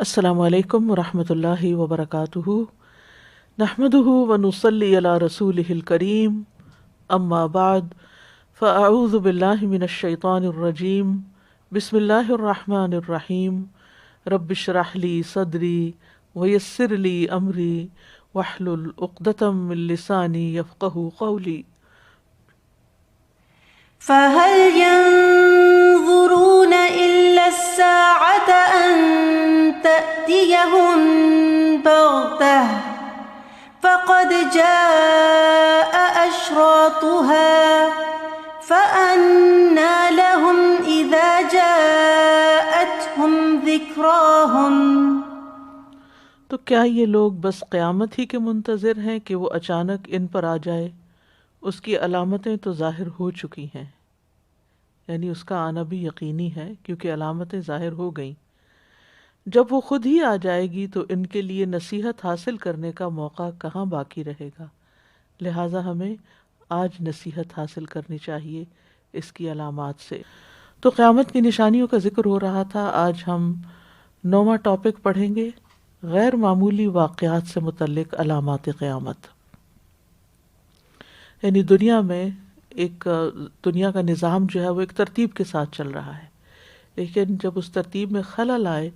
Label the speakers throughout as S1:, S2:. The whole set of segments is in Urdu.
S1: السلام علیکم ورحمۃ اللہ وبرکاتہ، نحمدہ ونصلی علی رسولہ الکریم، اما بعد فاعوذ باللہ من الشیطان الرجیم، بسم اللہ الرحمن الرحیم، رب اشرح لی صدری ویسر لی امری واحلل عقدۃ من لسانی یفقہوا قولی۔
S2: فَهَلْ يَنظُرُونَ إِلَّا السَّاعَةَ أَن تَأْتِيَهُم بَغْتَةً فَقَدْ جَاءَ أَشْرَاطُهَا فَأَنَّىٰ لَهُمْ إِذَا جَاءَتْهُمْ ذِكْرَاهُمْ۔
S1: تو کیا یہ لوگ بس قیامت ہی کے منتظر ہیں کہ وہ اچانک ان پر آ جائے؟ اس کی علامتیں تو ظاہر ہو چکی ہیں، یعنی اس کا آنا بھی یقینی ہے کیونکہ علامتیں ظاہر ہو گئیں۔ جب وہ خود ہی آ جائے گی تو ان کے لیے نصیحت حاصل کرنے کا موقع کہاں باقی رہے گا، لہٰذا ہمیں آج نصیحت حاصل کرنی چاہیے اس کی علامات سے۔ تو قیامت کی نشانیوں کا ذکر ہو رہا تھا، آج ہم 9واں ٹاپک پڑھیں گے، غیر معمولی واقعات سے متعلق علامات قیامت۔ یعنی دنیا میں دنیا کا نظام جو ہے وہ ایک ترتیب کے ساتھ چل رہا ہے، لیکن جب اس ترتیب میں خلل آئے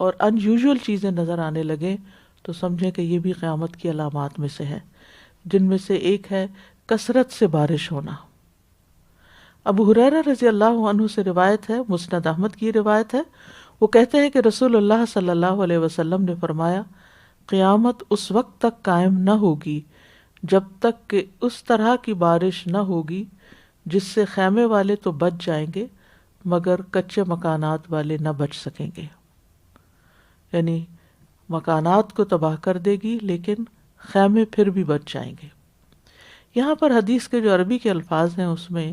S1: اور ان یوزول چیزیں نظر آنے لگیں تو سمجھیں کہ یہ بھی قیامت کی علامات میں سے ہے، جن میں سے ایک ہے کثرت سے بارش ہونا۔ ابو ہریرہ رضی اللہ عنہ سے روایت ہے، مسند احمد کی روایت ہے، وہ کہتے ہیں کہ رسول اللہ صلی اللہ علیہ وسلم نے فرمایا، قیامت اس وقت تک قائم نہ ہوگی جب تک کہ اس طرح کی بارش نہ ہوگی جس سے خیمے والے تو بچ جائیں گے مگر کچے مکانات والے نہ بچ سکیں گے۔ یعنی مکانات کو تباہ کر دے گی لیکن خیمے پھر بھی بچ جائیں گے۔ یہاں پر حدیث کے جو عربی کے الفاظ ہیں اس میں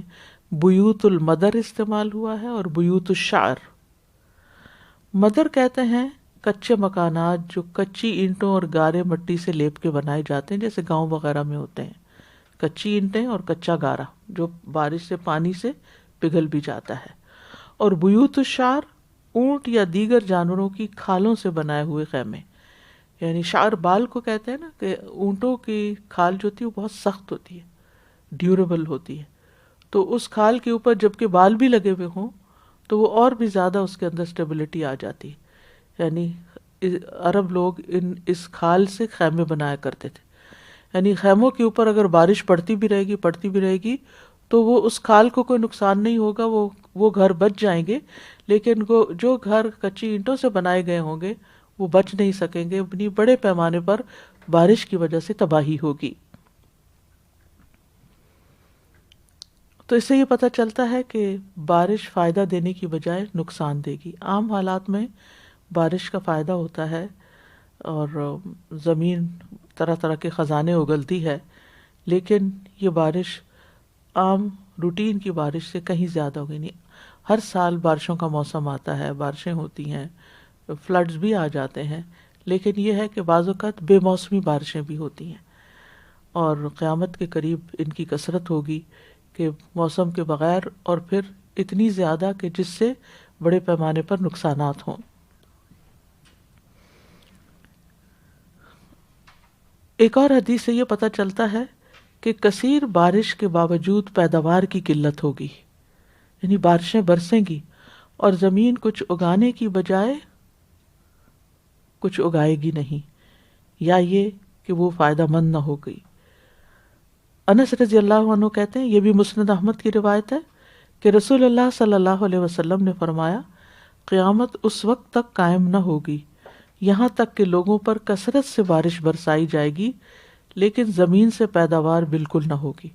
S1: بیوت المدر استعمال ہوا ہے اور بیوت الشعر۔ مدر کہتے ہیں کچے مکانات جو کچی اینٹوں اور گارے مٹی سے لیپ کے بنائے جاتے ہیں، جیسے گاؤں وغیرہ میں ہوتے ہیں، کچی اینٹیں اور کچا گارا جو بارش سے پانی سے پگھل بھی جاتا ہے۔ اور بیوت الشعر اونٹ یا دیگر جانوروں کی کھالوں سے بنائے ہوئے خیمے، یعنی شعر بال کو کہتے ہیں نا، کہ اونٹوں کی کھال جو ہوتی ہے وہ بہت سخت ہوتی ہے، ڈیوریبل ہوتی ہے، تو اس کھال کے اوپر جب کہ بال بھی لگے ہوئے ہوں تو وہ اور بھی زیادہ اس کے اندر اسٹیبلٹی آ جاتی ہے۔ یعنی عرب لوگ اس کھال سے خیمے بنایا کرتے تھے، یعنی خیموں کے اوپر اگر بارش پڑتی بھی رہے گی تو وہ اس کھال کو کوئی نقصان نہیں ہوگا، وہ گھر بچ جائیں گے، لیکن جو گھر کچی اینٹوں سے بنائے گئے ہوں گے وہ بچ نہیں سکیں گے، اپنی بڑے پیمانے پر بارش کی وجہ سے تباہی ہوگی۔ تو اس سے یہ پتہ چلتا ہے کہ بارش فائدہ دینے کی بجائے نقصان دے گی۔ عام حالات میں بارش کا فائدہ ہوتا ہے اور زمین طرح طرح کے خزانے اگلتی ہے، لیکن یہ بارش عام روٹین کی بارش سے کہیں زیادہ ہوگی نہیں۔ ہر سال بارشوں کا موسم آتا ہے، بارشیں ہوتی ہیں، فلڈز بھی آ جاتے ہیں، لیکن یہ ہے کہ بعض اوقات بے موسمی بارشیں بھی ہوتی ہیں، اور قیامت کے قریب ان کی کثرت ہوگی کہ موسم کے بغیر، اور پھر اتنی زیادہ کہ جس سے بڑے پیمانے پر نقصانات ہوں۔ ایک اور حدیث سے یہ پتہ چلتا ہے کہ کثیر بارش کے باوجود پیداوار کی قلت ہوگی، یعنی بارشیں برسیں گی اور زمین کچھ اگانے کی بجائے کچھ اگائے گی نہیں، یا یہ کہ وہ فائدہ مند نہ ہو گئی۔ انس رضی اللہ عنہ کہتے ہیں، یہ بھی مسند احمد کی روایت ہے، کہ رسول اللہ صلی اللہ علیہ وسلم نے فرمایا، قیامت اس وقت تک قائم نہ ہوگی یہاں تک کہ لوگوں پر کثرت سے بارش برسائی جائے گی لیکن زمین سے پیداوار بالکل نہ ہوگی۔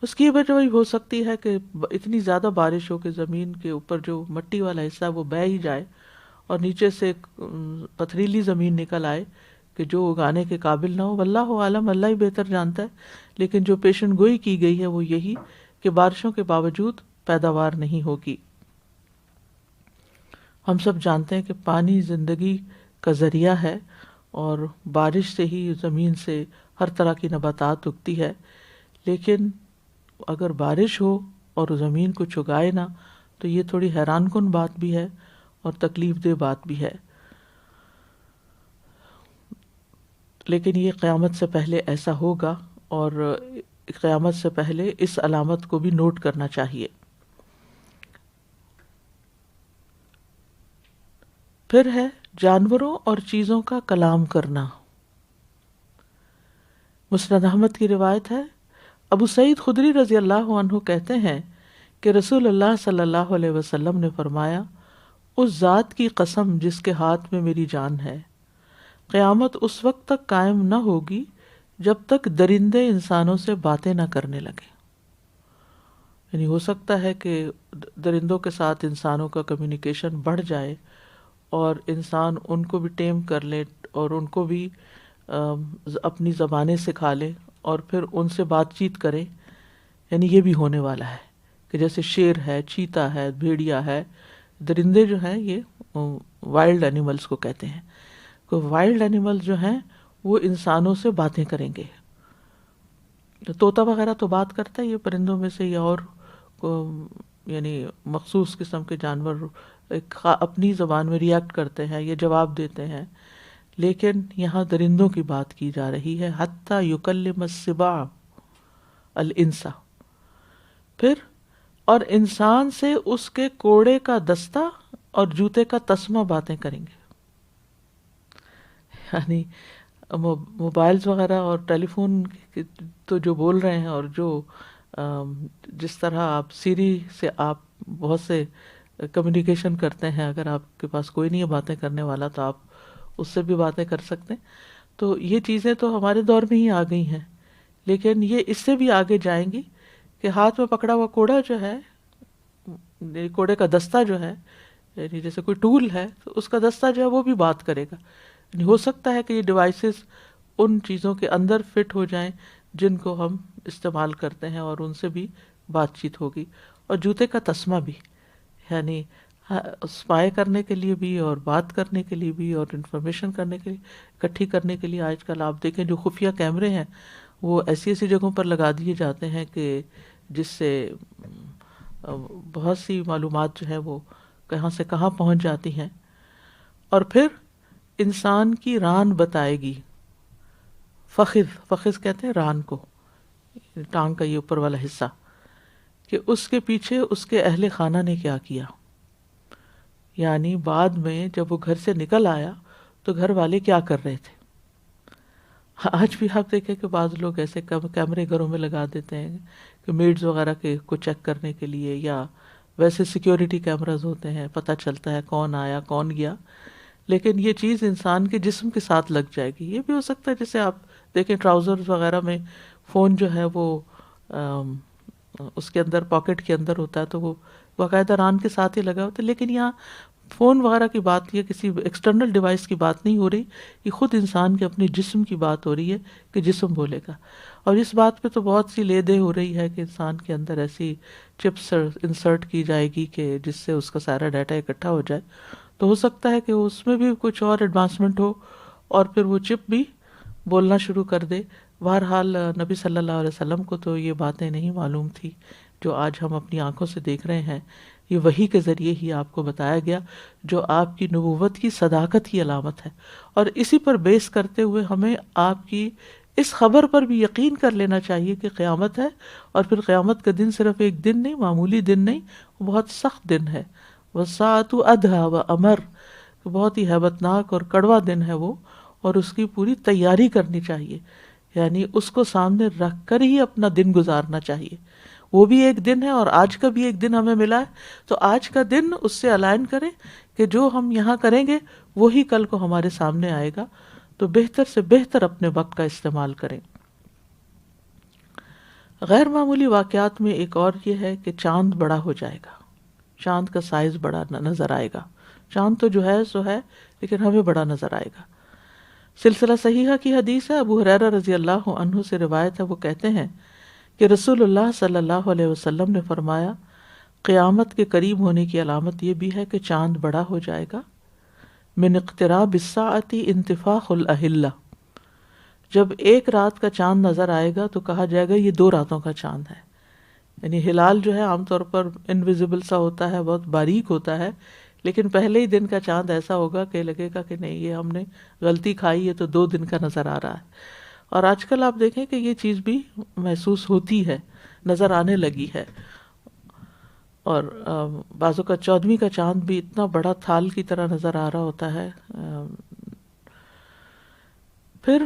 S1: اس کی وجہ وہی ہو سکتی ہے کہ اتنی زیادہ بارش ہو کہ زمین کے اوپر جو مٹی والا حصہ ہے وہ بہہ ہی جائے اور نیچے سے پتھریلی زمین نکل آئے کہ جو اگانے کے قابل نہ ہو۔ واللہ عالم، اللہ ہی بہتر جانتا ہے، لیکن جو پیشن گوئی کی گئی ہے وہ یہی کہ بارشوں کے باوجود پیداوار نہیں ہوگی۔ ہم سب جانتے ہیں کہ پانی زندگی کا ذریعہ ہے اور بارش سے ہی زمین سے ہر طرح کی نباتات اگتی ہے، لیکن اگر بارش ہو اور زمین کچھ اگائے نہ تو یہ تھوڑی حیران کن بات بھی ہے اور تکلیف دہ بات بھی ہے۔ لیکن یہ قیامت سے پہلے ایسا ہوگا، اور قیامت سے پہلے اس علامت کو بھی نوٹ کرنا چاہیے۔ پھر ہے جانوروں اور چیزوں کا کلام کرنا۔ مسند احمد کی روایت ہے، ابو سعید خدری رضی اللہ عنہ کہتے ہیں کہ رسول اللہ صلی اللہ علیہ وسلم نے فرمایا، اس ذات کی قسم جس کے ہاتھ میں میری جان ہے، قیامت اس وقت تک قائم نہ ہوگی جب تک درندے انسانوں سے باتیں نہ کرنے لگے۔ یعنی ہو سکتا ہے کہ درندوں کے ساتھ انسانوں کا کمیونیکیشن بڑھ جائے اور انسان ان کو بھی ٹیم کر لے اور ان کو بھی اپنی زبانیں سکھا لے اور پھر ان سے بات چیت کرے۔ یعنی یہ بھی ہونے والا ہے کہ جیسے شیر ہے، چیتا ہے، بھیڑیا ہے، درندے جو ہیں یہ وائلڈ اینیملز کو کہتے ہیں، کہ وائلڈ اینیمل جو ہیں وہ انسانوں سے باتیں کریں گے۔ طوطا وغیرہ تو بات کرتا ہے، یہ پرندوں میں سے یا اور یعنی مخصوص قسم کے جانور اپنی زبان میں ریئیکٹ کرتے ہیں یا جواب دیتے ہیں، لیکن یہاں درندوں کی بات کی جا رہی ہے، حتی یکلم السباع الانس۔ پھر اور انسان سے اس کے کوڑے کا دستہ اور جوتے کا تسمہ باتیں کریں گے۔ یعنی موبائلز وغیرہ اور ٹیلی فون تو جو بول رہے ہیں، اور جو جس طرح آپ سیری سے آپ بہت سے کمیونیکیشن کرتے ہیں، اگر آپ کے پاس کوئی نہیں ہے باتیں کرنے والا تو آپ اس سے بھی باتیں کر سکتے ہیں۔ تو یہ چیزیں تو ہمارے دور میں ہی آ گئی ہیں، لیکن یہ اس سے بھی آگے جائیں گی کہ ہاتھ میں پکڑا ہوا کوڑا جو ہے، کوڑے کا دستہ جو ہے، یعنی جیسے کوئی ٹول ہے تو اس کا دستہ جو ہے وہ بھی بات کرے گا۔ یعنی ہو سکتا ہے کہ یہ ڈیوائسز ان چیزوں کے اندر فٹ ہو جائیں جن کو ہم استعمال کرتے ہیں، اور ان سے بھی بات چیت ہوگی۔ اور جوتے کا تسمہ بھی، یعنی اسپائی کرنے کے لیے بھی اور بات کرنے کے لیے بھی اور انفارمیشن کرنے کے لیے، اکٹھی کرنے کے لیے آج کل آپ دیکھیں جو خفیہ کیمرے ہیں وہ ایسی ایسی جگہوں پر لگا دیے جاتے ہیں کہ جس سے بہت سی معلومات جو ہے وہ کہاں سے کہاں پہنچ جاتی ہیں۔ اور پھر انسان کی ران بتائے گی، فخذ کہتے ہیں ران کو، ٹانگ کا یہ اوپر والا حصہ، کہ اس کے پیچھے اس کے اہل خانہ نے کیا کیا۔ یعنی بعد میں جب وہ گھر سے نکل آیا تو گھر والے کیا کر رہے تھے۔ آج بھی آپ دیکھیں کہ بعض لوگ ایسے کیمرے گھروں میں لگا دیتے ہیں کہ میڈز وغیرہ کو چیک کرنے کے لیے، یا ویسے سیکیورٹی کیمراز ہوتے ہیں، پتہ چلتا ہے کون آیا کون گیا، لیکن یہ چیز انسان کے جسم کے ساتھ لگ جائے گی۔ یہ بھی ہو سکتا ہے جیسے آپ دیکھیں ٹراؤزر وغیرہ میں فون جو ہے وہ اس کے اندر پاکٹ کے اندر ہوتا ہے تو وہ باقاعدہ ران کے ساتھ ہی لگا ہوتا ہے، لیکن یہاں فون وغیرہ کی بات، یہ کسی ایکسٹرنل ڈیوائس کی بات نہیں ہو رہی، یہ خود انسان کے اپنے جسم کی بات ہو رہی ہے کہ جسم بولے گا۔ اور اس بات پہ تو بہت سی لے دے ہو رہی ہے کہ انسان کے اندر ایسی چپس انسرٹ کی جائے گی کہ جس سے اس کا سارا ڈیٹا اکٹھا ہو جائے، تو ہو سکتا ہے کہ اس میں بھی کچھ اور ایڈوانسمنٹ ہو اور پھر وہ چپ بھی بولنا شروع کر دے۔ بہرحال نبی صلی اللہ علیہ وسلم کو تو یہ باتیں نہیں معلوم تھی جو آج ہم اپنی آنکھوں سے دیکھ رہے ہیں، یہ وحی کے ذریعے ہی آپ کو بتایا گیا، جو آپ کی نبوت کی صداقت کی علامت ہے۔ اور اسی پر بیس کرتے ہوئے ہمیں آپ کی اس خبر پر بھی یقین کر لینا چاہیے کہ قیامت ہے، اور پھر قیامت کا دن صرف ایک دن نہیں، معمولی دن نہیں، وہ بہت سخت دن ہے۔ وَالسَّاعَةُ أَدْهَىٰ وَأَمَرُّ، بہت ہی ہیبت ناک اور کڑوا دن ہے وہ، اور اس کی پوری تیاری کرنی چاہیے، یعنی اس کو سامنے رکھ کر ہی اپنا دن گزارنا چاہیے۔ وہ بھی ایک دن ہے اور آج کا بھی ایک دن ہمیں ملا ہے، تو آج کا دن اس سے الائن کریں کہ جو ہم یہاں کریں گے وہی کل کو ہمارے سامنے آئے گا، تو بہتر سے بہتر اپنے وقت کا استعمال کریں۔ غیر معمولی واقعات میں ایک اور یہ ہے کہ چاند بڑا ہو جائے گا، چاند کا سائز بڑا نظر آئے گا۔ چاند تو جو ہے سو ہے، لیکن ہمیں بڑا نظر آئے گا۔ سلسلہ صحیحہ کی حدیث ہے، ابو ہریرہ رضی اللہ عنہ سے روایت ہے، وہ کہتے ہیں کہ رسول اللہ صلی اللہ علیہ وسلم نے فرمایا، قیامت کے قریب ہونے کی علامت یہ بھی ہے کہ چاند بڑا ہو جائے گا۔ من اقتراب الساعۃ انتفاخ الاہلہ، جب ایک رات کا چاند نظر آئے گا تو کہا جائے گا یہ 2 راتوں کا چاند ہے۔ یعنی ہلال جو ہے عام طور پر انویزیبل سا ہوتا ہے، بہت باریک ہوتا ہے، لیکن پہلے ہی دن کا چاند ایسا ہوگا کہ لگے گا کہ نہیں یہ ہم نے غلطی کھائی ہے تو 2 دن کا نظر آ رہا ہے. اور آج کل آپ دیکھیں کہ یہ چیز بھی محسوس ہوتی ہے، نظر آنے لگی ہے. اور بعضوں کا 14ویں کا چاند بھی اتنا بڑا تھال کی طرح نظر آ رہا ہوتا ہے. پھر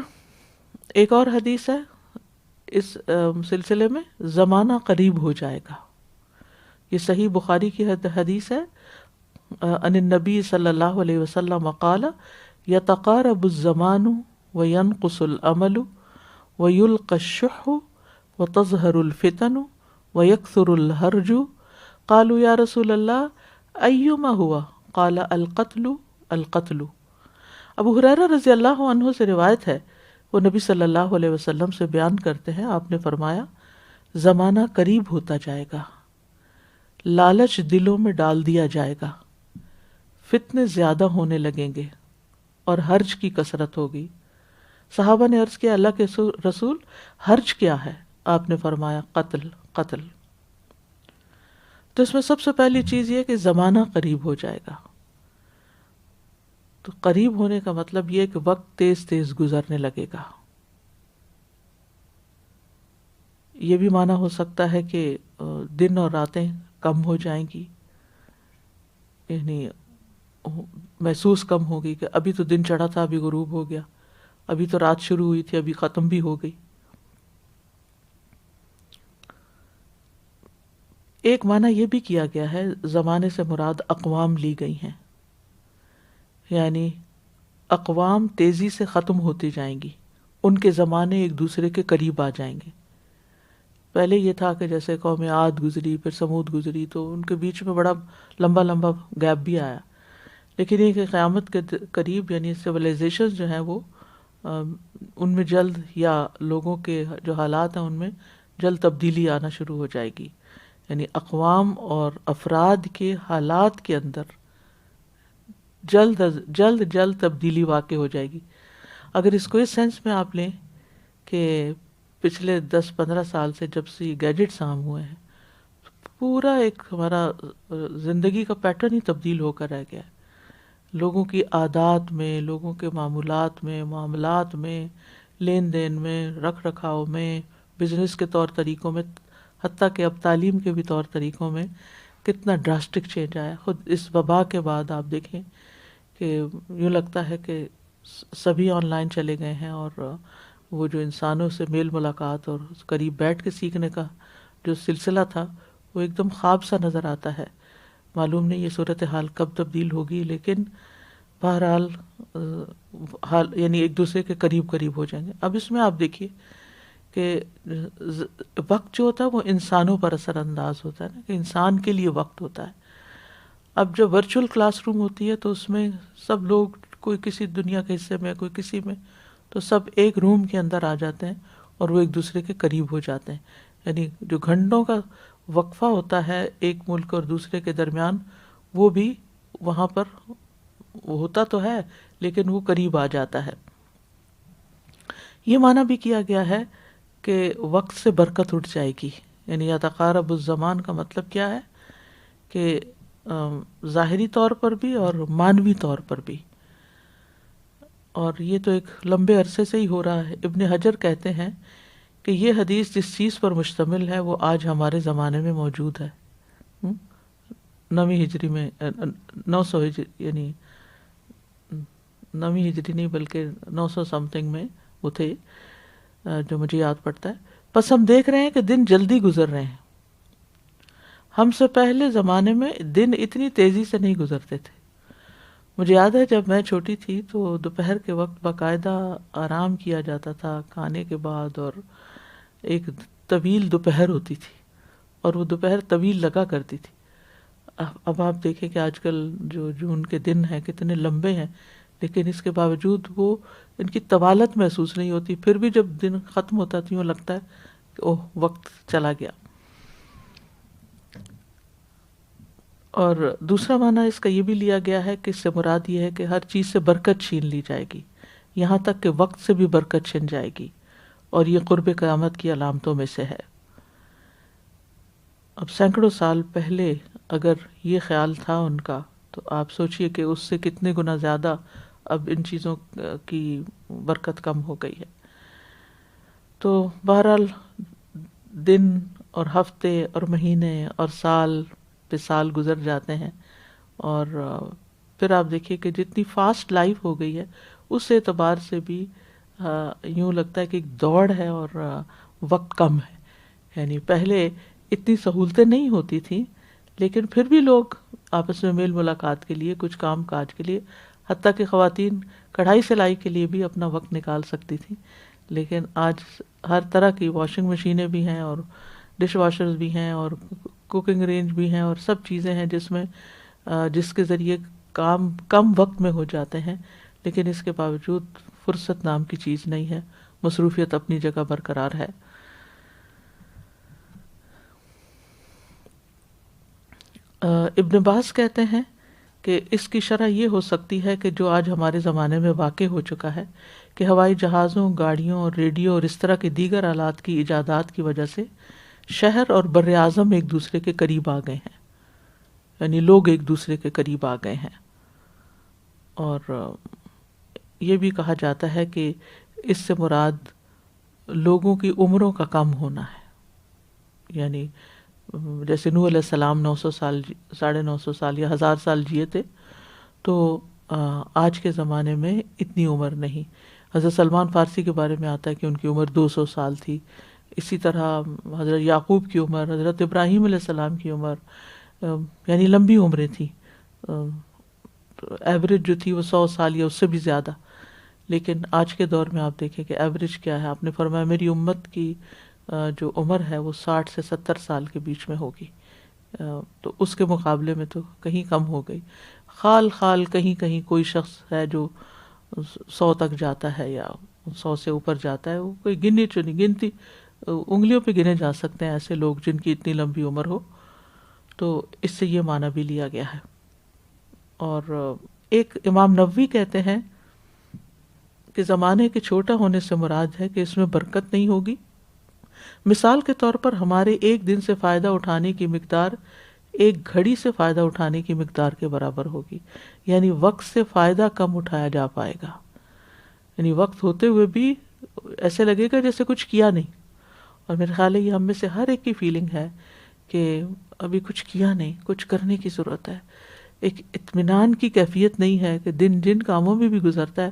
S1: ایک اور حدیث ہے اس سلسلے میں، زمانہ قریب ہو جائے گا. یہ صحیح بخاری کی حدیث ہے. ان النبی صلی اللہ علیہ وسلم قال یتقارب الزمان وینقص العمل ویلقى الشح وتظہر الفتن ویکثر الحرج. قالوا یا رسول اللہ ایما ہوا؟ قال القتل القتل. ابو ہریرہ رضی اللہ عنہ سے روایت ہے، وہ نبی صلی اللہ علیہ وسلم سے بیان کرتے ہیں، آپ نے فرمایا زمانہ قریب ہوتا جائے گا، لالچ دلوں میں ڈال دیا جائے گا، فتنے زیادہ ہونے لگیں گے اور حرج کی کثرت ہوگی. صحابہ نے عرض کیا اللہ کے رسول حرج کیا ہے؟ آپ نے فرمایا قتل قتل. تو اس میں سب سے پہلی چیز یہ کہ زمانہ قریب ہو جائے گا. تو قریب ہونے کا مطلب یہ کہ وقت تیز تیز گزرنے لگے گا. یہ بھی معنی ہو سکتا ہے کہ دن اور راتیں کم ہو جائیں گی، یعنی محسوس کم ہوگی کہ ابھی تو دن چڑھا تھا ابھی غروب ہو گیا، ابھی تو رات شروع ہوئی تھی ابھی ختم بھی ہو گئی. ایک معنی یہ بھی کیا گیا ہے، زمانے سے مراد اقوام لی گئی ہیں، یعنی اقوام تیزی سے ختم ہوتی جائیں گی، ان کے زمانے ایک دوسرے کے قریب آ جائیں گے. پہلے یہ تھا کہ جیسے قوم عاد گزری، پھر سمود گزری، تو ان کے بیچ میں بڑا لمبا لمبا گیپ بھی آیا. لیکن یہ کہ قیامت کے قریب یعنی سویلائزیشن جو ہیں وہ ان میں جلد، یا لوگوں کے جو حالات ہیں ان میں جلد تبدیلی آنا شروع ہو جائے گی. یعنی اقوام اور افراد کے حالات کے اندر جلد جلد تبدیلی واقع ہو جائے گی. اگر اس کو اس سینس میں آپ لیں کہ پچھلے 10-15 سال سے جب سے گیجٹس عام ہوئے ہیں، پورا ایک ہمارا زندگی کا پیٹرن ہی تبدیل ہو کر رہ گیا ہے. لوگوں کی عادات میں، لوگوں کے معمولات میں، معاملات میں، لین دین میں، رکھ رکھاؤ میں، بزنس کے طور طریقوں میں، حتیٰ کہ اب تعلیم کے بھی طور طریقوں میں کتنا ڈراسٹک چینج آیا. خود اس وبا کے بعد آپ دیکھیں کہ یوں لگتا ہے کہ سبھی آن لائن چلے گئے ہیں، اور وہ جو انسانوں سے میل ملاقات اور قریب بیٹھ کے سیکھنے کا جو سلسلہ تھا وہ ایک دم خواب سا نظر آتا ہے. معلوم نہیں یہ صورتحال کب تبدیل ہوگی، لیکن بہرحال یعنی ایک دوسرے کے قریب قریب ہو جائیں گے. اب اس میں آپ دیکھیے کہ وقت جو ہوتا ہے وہ انسانوں پر اثر انداز ہوتا ہے نا، کہ انسان کے لیے وقت ہوتا ہے. اب جب ورچوئل کلاس روم ہوتی ہے تو اس میں سب لوگ، کوئی کسی دنیا کے حصے میں، کوئی کسی میں، تو سب ایک روم کے اندر آ جاتے ہیں اور وہ ایک دوسرے کے قریب ہو جاتے ہیں. یعنی جو گھنٹوں کا وقفہ ہوتا ہے ایک ملک اور دوسرے کے درمیان، وہ بھی وہاں پر ہوتا تو ہے لیکن وہ قریب آ جاتا ہے. یہ معنی بھی کیا گیا ہے کہ وقت سے برکت اٹھ جائے گی. یعنی یتقارب الزمان کا مطلب کیا ہے کہ ظاہری طور پر بھی اور معنوی طور پر بھی. اور یہ تو ایک لمبے عرصے سے ہی ہو رہا ہے. ابن حجر کہتے ہیں کہ یہ حدیث جس چیز پر مشتمل ہے وہ آج ہمارے زمانے میں موجود ہے. 9ویں ہجری میں 900 ہجری، یعنی 9ویں ہجری نہیں بلکہ 900 سم تھنگ میں وہ تھے، جو مجھے یاد پڑتا ہے. بس ہم دیکھ رہے ہیں کہ دن جلدی گزر رہے ہیں. ہم سے پہلے زمانے میں دن اتنی تیزی سے نہیں گزرتے تھے. مجھے یاد ہے جب میں چھوٹی تھی تو دوپہر کے وقت باقاعدہ آرام کیا جاتا تھا کھانے کے بعد، اور ایک طویل دوپہر ہوتی تھی اور وہ دوپہر طویل لگا کرتی تھی. اب آپ دیکھیں کہ آج کل جو جون کے دن ہیں کتنے لمبے ہیں، لیکن اس کے باوجود وہ ان کی طوالت محسوس نہیں ہوتی. پھر بھی جب دن ختم ہوتا تو یوں لگتا ہے کہ اوہ وقت چلا گیا. اور دوسرا معنی اس کا یہ بھی لیا گیا ہے کہ اس سے مراد یہ ہے کہ ہر چیز سے برکت چھین لی جائے گی، یہاں تک کہ وقت سے بھی برکت چھن جائے گی، اور یہ قرب قیامت کی علامتوں میں سے ہے. اب سینکڑوں سال پہلے اگر یہ خیال تھا ان کا تو آپ سوچئے کہ اس سے کتنے گنا زیادہ اب ان چیزوں کی برکت کم ہو گئی ہے. تو بہرحال دن اور ہفتے اور مہینے اور سال پہ سال گزر جاتے ہیں، اور پھر آپ دیکھیے کہ جتنی فاسٹ لائف ہو گئی ہے اس اعتبار سے بھی یوں لگتا ہے کہ ایک دوڑ ہے اور وقت کم ہے. یعنی پہلے اتنی سہولتیں نہیں ہوتی تھیں، لیکن پھر بھی لوگ آپس میں میل ملاقات کے لیے، کچھ کام کاج کے لیے، حتیٰ کہ خواتین کڑھائی سلائی کے لیے بھی اپنا وقت نکال سکتی تھیں. لیکن آج ہر طرح کی واشنگ مشینیں بھی ہیں اور ڈش واشرز بھی ہیں اور کوکنگ رینج بھی ہیں اور سب چیزیں ہیں جس کے ذریعے کام کم وقت میں ہو جاتے ہیں، لیکن اس کے باوجود فرصت نام کی چیز نہیں ہے. مصروفیت اپنی جگہ برقرار ہے. ابن باز کہتے ہیں کہ اس کی شرح یہ ہو سکتی ہے کہ جو آج ہمارے زمانے میں واقع ہو چکا ہے کہ ہوائی جہازوں، گاڑیوں اور ریڈیو اور اس طرح کے دیگر آلات کی ایجادات کی وجہ سے شہر اور بر اعظم ایک دوسرے کے قریب آ گئے ہیں. یعنی لوگ ایک دوسرے کے قریب آ گئے ہیں. اور یہ بھی کہا جاتا ہے کہ اس سے مراد لوگوں کی عمروں کا کم ہونا ہے. یعنی جیسے نوح علیہ السلام 900 سال 950 سال یا 1000 سال جیے تھے، تو آج کے زمانے میں اتنی عمر نہیں. حضرت سلمان فارسی کے بارے میں آتا ہے کہ ان کی عمر 200 سال تھی. اسی طرح حضرت یعقوب کی عمر، حضرت ابراہیم علیہ السلام کی عمر، یعنی لمبی عمریں تھیں. ایوریج جو تھی وہ 100 سال یا اس سے بھی زیادہ. لیکن آج کے دور میں آپ دیکھیں کہ ایوریج کیا ہے. آپ نے فرمایا میری امت کی جو عمر ہے وہ 60 سے 70 سال کے بیچ میں ہوگی. تو اس کے مقابلے میں تو کہیں کم ہو گئی. خال کہیں کوئی شخص ہے جو 100 تک جاتا ہے یا 100 سے اوپر جاتا ہے. وہ کوئی گنتی انگلیوں پہ گنے جا سکتے ہیں ایسے لوگ جن کی اتنی لمبی عمر ہو. تو اس سے یہ معنی بھی لیا گیا ہے. اور ایک امام نووی کہتے ہیں کہ زمانے کے چھوٹا ہونے سے مراد ہے کہ اس میں برکت نہیں ہوگی. مثال کے طور پر ہمارے ایک دن سے فائدہ اٹھانے کی مقدار ایک گھڑی سے فائدہ اٹھانے کی مقدار کے برابر ہوگی. یعنی وقت سے فائدہ کم اٹھایا جا پائے گا. یعنی وقت ہوتے ہوئے بھی ایسے لگے گا جیسے کچھ کیا نہیں. اور میرے خیال ہے یہ ہم میں سے ہر ایک کی فیلنگ ہے کہ ابھی کچھ کیا نہیں، کچھ کرنے کی ضرورت ہے. ایک اطمینان کی کیفیت نہیں ہے کہ دن جن کاموں میں بھی گزرتا ہے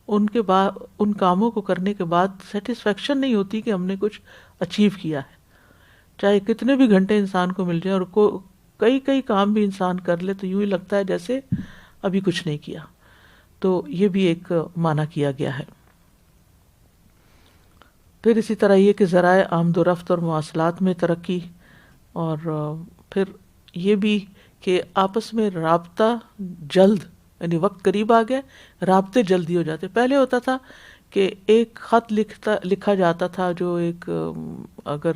S1: ان کاموں کو کرنے کے بعد سیٹسفیکشن نہیں ہوتی کہ ہم نے کچھ اچیو کیا ہے. چاہے کتنے بھی گھنٹے انسان کو مل جائے اور کئی کام بھی انسان کر لے تو یوں ہی لگتا ہے جیسے ابھی کچھ نہیں کیا. تو یہ بھی ایک معنی کیا گیا ہے. پھر اسی طرح یہ کہ ذرائع آمد و رفت اور مواصلات میں ترقی، اور پھر یہ بھی کہ آپس میں رابطہ جلد، یعنی وقت قریب آ گیا، رابطے جلدی ہو جاتے. پہلے ہوتا تھا کہ ایک خط لکھا جاتا تھا جو ایک اگر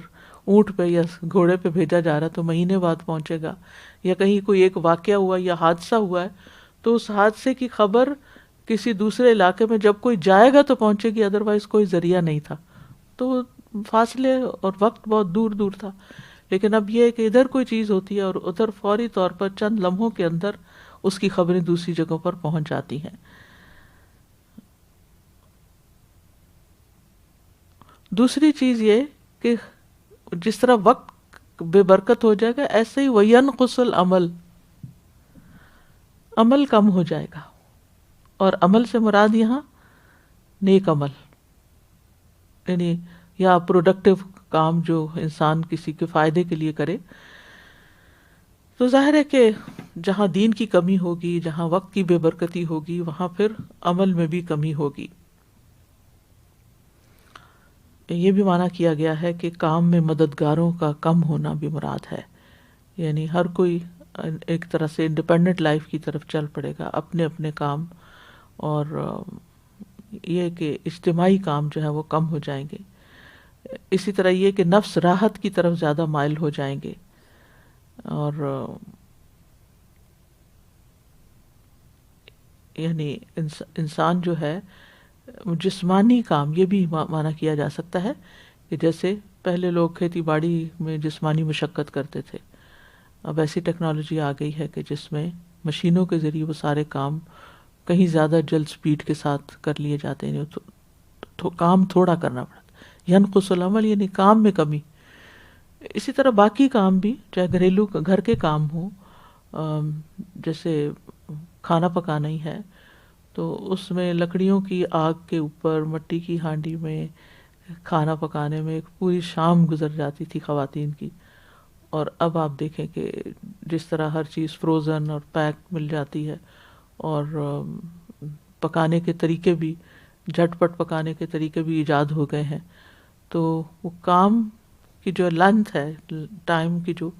S1: اونٹ پہ یا گھوڑے پہ بھیجا جا رہا تو مہینے بعد پہنچے گا، یا کہیں کوئی ایک واقعہ ہوا یا حادثہ ہوا ہے تو اس حادثے کی خبر کسی دوسرے علاقے میں جب کوئی جائے گا تو پہنچے گی، ادروائز کوئی ذریعہ نہیں تھا. تو فاصلے اور وقت بہت دور دور تھا. لیکن اب یہ ہے کہ ادھر کوئی چیز ہوتی ہے اور ادھر فوری طور پر چند لمحوں کے اندر اس کی خبریں دوسری جگہوں پر پہنچ جاتی ہیں. دوسری چیز یہ کہ جس طرح وقت بے برکت ہو جائے گا ایسے ہی وَيَنْقُصُ الْعَمَلُ، عمل کم ہو جائے گا. اور عمل سے مراد یہاں نیک عمل، یعنی یا پروڈکٹیو کام جو انسان کسی کے فائدے کے لیے کرے. تو ظاہر ہے کہ جہاں دین کی کمی ہوگی، جہاں وقت کی بے برکتی ہوگی، وہاں پھر عمل میں بھی کمی ہوگی. یہ بھی معنی کیا گیا ہے کہ کام میں مددگاروں کا کم ہونا بھی مراد ہے. یعنی ہر کوئی ایک طرح سے انڈیپینڈنٹ لائف کی طرف چل پڑے گا، اپنے اپنے کام، اور یہ کہ اجتماعی کام جو ہے وہ کم ہو جائیں گے. اسی طرح یہ کہ نفس راحت کی طرف زیادہ مائل ہو جائیں گے. اور یعنی انسان جو ہے جسمانی کام، یہ بھی معنی کیا جا سکتا ہے کہ جیسے پہلے لوگ کھیتی باڑی میں جسمانی مشقت کرتے تھے، اب ایسی ٹیکنالوجی آ گئی ہے کہ جس میں مشینوں کے ذریعے وہ سارے کام کہیں زیادہ جلد سپیڈ کے ساتھ کر لیے جاتے ہیں، تو کام تھوڑا کرنا پڑتا، ینقص العمل یعنی کام میں کمی۔ اسی طرح باقی کام بھی، چاہے گھریلو گھر کے کام ہوں، جیسے کھانا پکانا ہی ہے تو اس میں لکڑیوں کی آگ کے اوپر مٹی کی ہانڈی میں کھانا پکانے میں ایک پوری شام گزر جاتی تھی خواتین کی، اور اب آپ دیکھیں کہ جس طرح ہر چیز فروزن اور پیک مل جاتی ہے، اور پکانے کے طریقے بھی، جھٹ پٹ پکانے کے طریقے بھی ایجاد ہو گئے ہیں، تو وہ کام کی جو لینتھ ہے، ٹائم کی جو،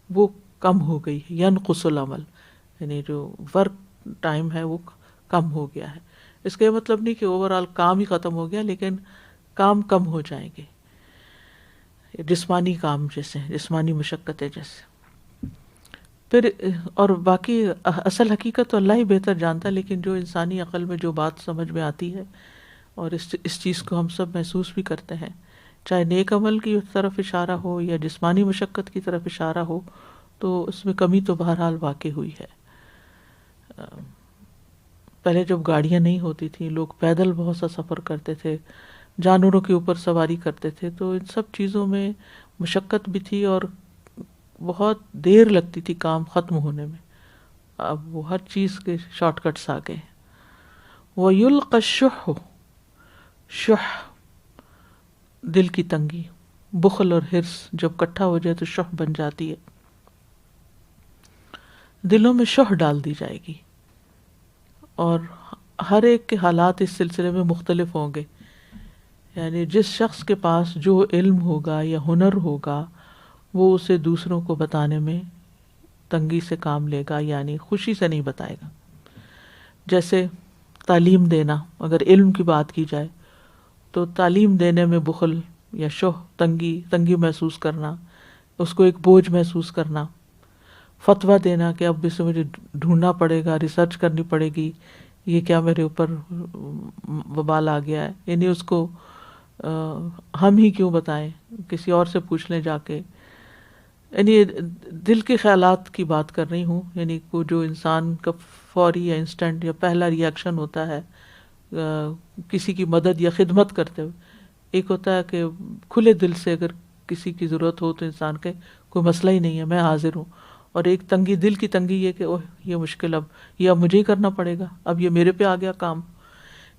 S1: وہ کم ہو گئی ہے، ینقص العمل یعنی جو ورک ٹائم ہے وہ کم ہو گیا ہے۔ اس کا یہ مطلب نہیں کہ اوور آل کام ہی ختم ہو گیا، لیکن کام کم ہو جائیں گے، جسمانی کام جیسے، جسمانی مشقتیں جیسے۔ پھر اور باقی اصل حقیقت تو اللہ ہی بہتر جانتا ہے، لیکن جو انسانی عقل میں جو بات سمجھ میں آتی ہے اور اس چیز کو ہم سب محسوس بھی کرتے ہیں، چاہے نیک عمل کی طرف اشارہ ہو یا جسمانی مشقت کی طرف اشارہ ہو، تو اس میں کمی تو بہرحال واقع ہوئی ہے۔ پہلے جب گاڑیاں نہیں ہوتی تھیں، لوگ پیدل بہت سا سفر کرتے تھے، جانوروں کے اوپر سواری کرتے تھے، تو ان سب چیزوں میں مشقت بھی تھی اور بہت دیر لگتی تھی کام ختم ہونے میں۔ اب وہ ہر چیز کے شارٹ کٹس آ گئے۔ وَيُلْقَى الشُّحُّ، شح دل کی تنگی، بخل اور حرص جب کٹھا ہو جائے تو شح بن جاتی ہے۔ دلوں میں شح ڈال دی جائے گی، اور ہر ایک کے حالات اس سلسلے میں مختلف ہوں گے۔ یعنی جس شخص کے پاس جو علم ہوگا یا ہنر ہوگا، وہ اسے دوسروں کو بتانے میں تنگی سے کام لے گا، یعنی خوشی سے نہیں بتائے گا۔ جیسے تعلیم دینا، اگر علم کی بات کی جائے تو تعلیم دینے میں بخل یا شح، تنگی محسوس کرنا، اس کو ایک بوجھ محسوس کرنا۔ فتویٰ دینا کہ اب اسے مجھے ڈھونڈنا پڑے گا، ریسرچ کرنی پڑے گی، یہ کیا میرے اوپر وبال آ گیا ہے، یعنی اس کو ہم ہی کیوں بتائیں، کسی اور سے پوچھ لیں جا کے۔ یعنی دل کے خیالات کی بات کر رہی ہوں، یعنی وہ جو انسان کا فوری یا انسٹنٹ یا پہلا ری ایکشن ہوتا ہے کسی کی مدد یا خدمت کرتے ہوئے۔ ایک ہوتا ہے کہ کھلے دل سے اگر کسی کی ضرورت ہو تو انسان کے کوئی مسئلہ ہی نہیں ہے، میں حاضر ہوں، اور ایک تنگی، دل کی تنگی یہ کہ اوہ یہ مشکل، اب یہ اب مجھے ہی کرنا پڑے گا، اب یہ میرے پہ آ گیا کام۔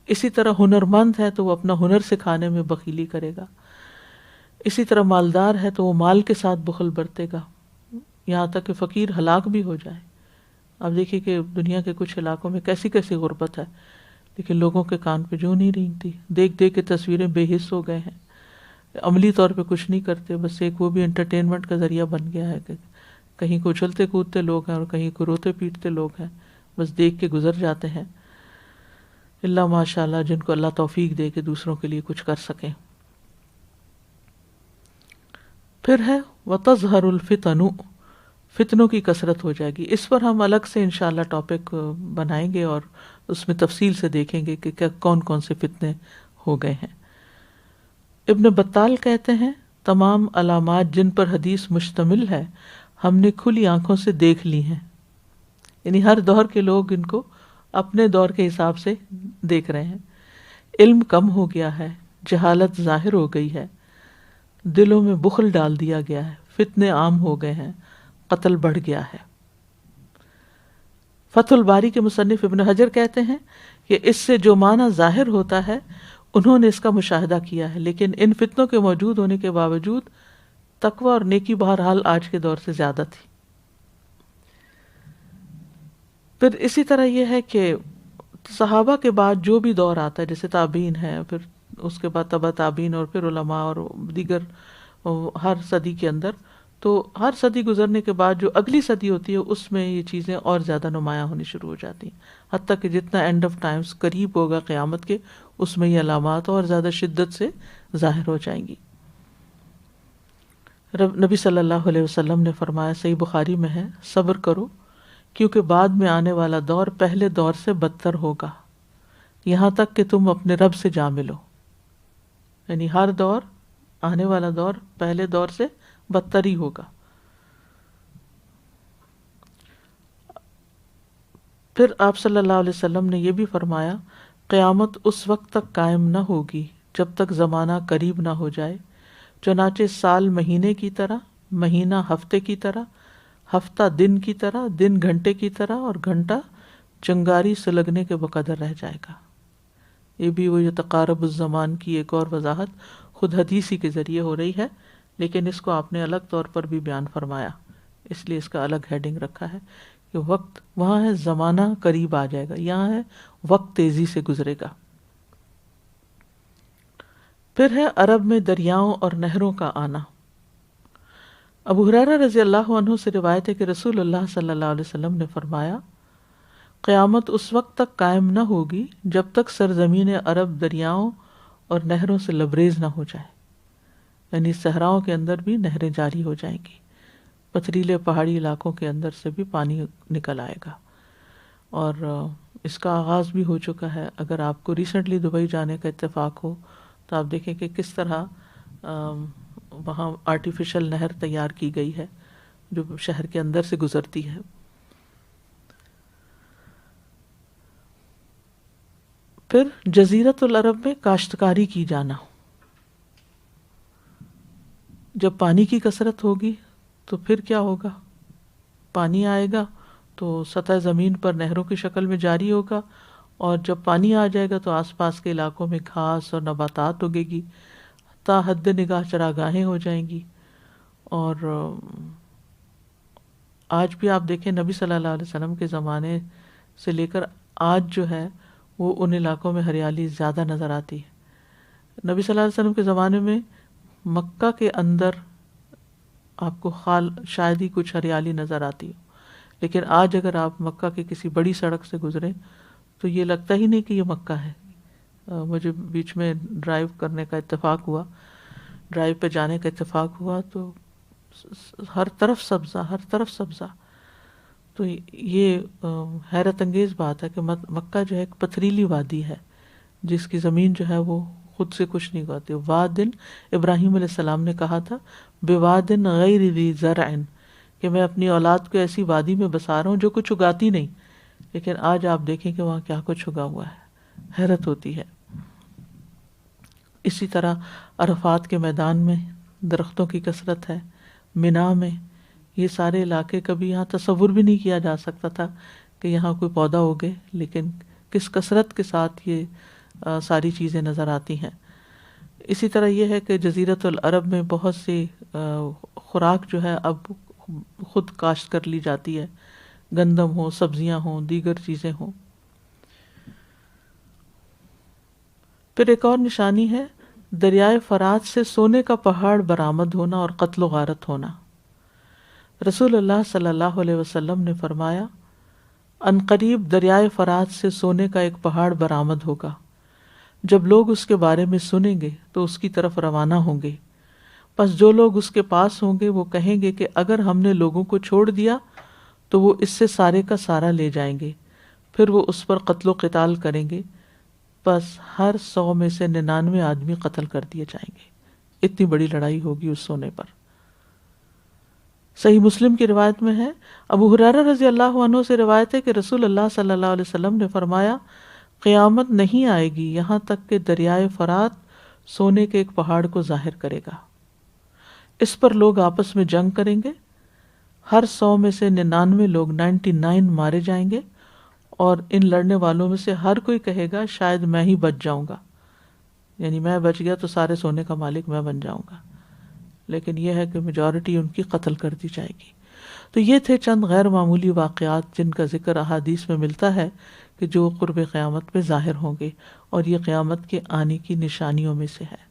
S1: اسی طرح ہنرمند ہے تو وہ اپنا ہنر سکھانے میں بخیلی کرے گا، اسی طرح مالدار ہے تو وہ مال کے ساتھ بخل برتے گا، یہاں تک کہ فقیر ہلاک بھی ہو جائے۔ اب دیکھیے کہ دنیا کے کچھ علاقوں میں کیسی کیسی غربت ہے، لیکن لوگوں کے کان پہ جو نہیں رینگتی، دیکھ دیکھ کے تصویریں بے حس ہو گئے ہیں، عملی طور پہ کچھ نہیں کرتے، بس ایک وہ بھی انٹرٹینمنٹ کا ذریعہ بن گیا ہے کہ کہیں کو اچھلتے کودتے لوگ ہیں اور کہیں کو روتے پیٹتے لوگ ہیں، بس دیکھ کے گزر جاتے ہیں۔ اللہ ماشاء اللہ جن کو اللہ توفیق دے کہ دوسروں کے لیے کچھ کر سکیں۔ پھر ہے وَتَظْهَرُ الْفِتَنُ، فتنوں کی کثرت ہو جائے گی۔ اس پر ہم الگ سے انشاءاللہ ٹاپک بنائیں گے اور اس میں تفصیل سے دیکھیں گے کہ کون کون سے فتنے ہو گئے ہیں۔ ابن بطال کہتے ہیں تمام علامات جن پر حدیث مشتمل ہے ہم نے کھلی آنکھوں سے دیکھ لی ہیں، یعنی ہر دور کے لوگ ان کو اپنے دور کے حساب سے دیکھ رہے ہیں۔ علم کم ہو گیا ہے، جہالت ظاہر ہو گئی ہے، دلوں میں بخل ڈال دیا گیا ہے، فتنے عام ہو گئے ہیں، قتل بڑھ گیا ہے۔ فتح الباری کے مصنف ابن حجر کہتے ہیں کہ اس سے جو معنی ظاہر ہوتا ہے انہوں نے اس کا مشاہدہ کیا ہے، لیکن ان فتنوں کے موجود ہونے کے باوجود تقوی اور نیکی بہرحال آج کے دور سے زیادہ تھی۔ پھر اسی طرح یہ ہے کہ صحابہ کے بعد جو بھی دور آتا ہے، جیسے تابعین ہے، پھر اس کے بعد تبع تابعین اور پھر علماء اور دیگر ہر صدی کے اندر، تو ہر صدی گزرنے کے بعد جو اگلی صدی ہوتی ہے اس میں یہ چیزیں اور زیادہ نمایاں ہونی شروع ہو جاتی ہیں، حتیٰ کہ جتنا اینڈ آف ٹائمز قریب ہوگا قیامت کے، اس میں یہ علامات اور زیادہ شدت سے ظاہر ہو جائیں گی۔ نبی صلی اللہ علیہ وسلم نے فرمایا، صحیح بخاری میں ہے، صبر کرو کیونکہ بعد میں آنے والا دور پہلے دور سے بدتر ہوگا، یہاں تک کہ تم اپنے رب سے جا ملو۔ یعنی ہر دور، آنے والا دور پہلے دور سے بدتر ہی ہوگا۔ پھر آپ صلی اللہ علیہ وسلم نے یہ بھی فرمایا قیامت اس وقت تک قائم نہ ہوگی جب تک زمانہ قریب نہ ہو جائے، چنانچہ سال مہینے کی طرح، مہینہ ہفتے کی طرح، ہفتہ دن کی طرح، دن گھنٹے کی طرح، اور گھنٹہ چنگاری سلگنے کے بقدر رہ جائے گا۔ یہ بھی وہ تقارب الزمان کی ایک اور وضاحت خود حدیثی کے ذریعے ہو رہی ہے، لیکن اس کو آپ نے الگ طور پر بھی بیان فرمایا، اس لیے اس کا الگ ہیڈنگ رکھا ہے کہ وقت وہاں ہے زمانہ قریب آ جائے گا، یہاں ہے وقت تیزی سے گزرے گا۔ پھر ہے عرب میں دریاؤں اور نہروں کا آنا۔ ابو ہریرہ رضی اللہ عنہ سے روایت ہے کہ رسول اللہ صلی اللہ علیہ وسلم نے فرمایا قیامت اس وقت تک قائم نہ ہوگی جب تک سرزمین عرب دریاؤں اور نہروں سے لبریز نہ ہو جائے، یعنی صحراؤں کے اندر بھی نہریں جاری ہو جائیں گی، پتھریلے پہاڑی علاقوں کے اندر سے بھی پانی نکل آئے گا۔ اور اس کا آغاز بھی ہو چکا ہے۔ اگر آپ کو ریسنٹلی دبئی جانے کا اتفاق ہو تو آپ دیکھیں کہ کس طرح وہاں آرٹیفیشل نہر تیار کی گئی ہے جو شہر کے اندر سے گزرتی ہے۔ پھر جزیرت العرب میں کاشتکاری کی جانا۔ جب پانی کی کثرت ہوگی تو پھر کیا ہوگا؟ پانی آئے گا تو سطح زمین پر نہروں کی شکل میں جاری ہوگا، اور جب پانی آ جائے گا تو آس پاس کے علاقوں میں گھاس اور نباتات اگے گی، تا حد نگاہ چراگاہیں ہو جائیں گی۔ اور آج بھی آپ دیکھیں نبی صلی اللہ علیہ وسلم کے زمانے سے لے کر آج جو ہے وہ ان علاقوں میں ہریالی زیادہ نظر آتی ہے۔ نبی صلی اللہ علیہ وسلم کے زمانے میں مکہ کے اندر آپ کو شاید ہی کچھ ہریالی نظر آتی ہو، لیکن آج اگر آپ مکہ کے کسی بڑی سڑک سے گزریں تو یہ لگتا ہی نہیں کہ یہ مکہ ہے۔ مجھے بیچ میں ڈرائیو کرنے کا اتفاق ہوا، ڈرائیو پہ جانے کا اتفاق ہوا تو ہر طرف سبزہ، ہر طرف سبزہ۔ تو یہ حیرت انگیز بات ہے کہ مکہ جو ہے ایک پتھریلی وادی ہے جس کی زمین جو ہے وہ خود سے کچھ نہیں اگاتی۔ وادن، ابراہیم علیہ السلام نے کہا تھا بوادن غیر ذی زرع، کہ میں اپنی اولاد کو ایسی وادی میں بسا رہا ہوں جو کچھ اگاتی نہیں، لیکن آج آپ دیکھیں کہ وہاں کیا کچھ اگا ہوا ہے، حیرت ہوتی ہے۔ اسی طرح عرفات کے میدان میں درختوں کی کثرت ہے، مینا میں، یہ سارے علاقے کبھی یہاں تصور بھی نہیں کیا جا سکتا تھا کہ یہاں کوئی پودا اگے، لیکن کس کثرت کے ساتھ یہ ساری چیزیں نظر آتی ہیں۔ اسی طرح یہ ہے کہ جزیرت العرب میں بہت سی خوراک جو ہے اب خود کاشت کر لی جاتی ہے، گندم ہو، سبزیاں ہوں، دیگر چیزیں ہوں۔ پھر ایک اور نشانی ہے دریائے فرات سے سونے کا پہاڑ برآمد ہونا اور قتل و غارت ہونا۔ رسول اللہ صلی اللہ علیہ وسلم نے فرمایا عنقریب دریائے فرات سے سونے کا ایک پہاڑ برآمد ہوگا، جب لوگ اس کے بارے میں سنیں گے تو اس کی طرف روانہ ہوں گے، پس جو لوگ اس کے پاس ہوں گے وہ کہیں گے کہ اگر ہم نے لوگوں کو چھوڑ دیا تو وہ اس سے سارے کا سارا لے جائیں گے، پھر وہ اس پر قتل و قتال کریں گے، پس ہر 100 میں سے 99 آدمی قتل کر دیے جائیں گے۔ اتنی بڑی لڑائی ہوگی اس سونے پر۔ صحیح مسلم کی روایت میں ہے، ابو ہریرہ رضی اللہ عنہ سے روایت ہے کہ رسول اللہ صلی اللہ علیہ وسلم نے فرمایا قیامت نہیں آئے گی یہاں تک کہ دریائے فرات سونے کے ایک پہاڑ کو ظاہر کرے گا، اس پر لوگ آپس میں جنگ کریں گے، ہر 100 میں سے 99 لوگ 99 مارے جائیں گے، اور ان لڑنے والوں میں سے ہر کوئی کہے گا شاید میں ہی بچ جاؤں گا، یعنی میں بچ گیا تو سارے سونے کا مالک میں بن جاؤں گا، لیکن یہ ہے کہ میجورٹی ان کی قتل کر دی جائے گی۔ تو یہ تھے چند غیر معمولی واقعات جن کا ذکر احادیث میں ملتا ہے کہ جو قرب قیامت میں ظاہر ہوں گے، اور یہ قیامت کے آنے کی نشانیوں میں سے ہے۔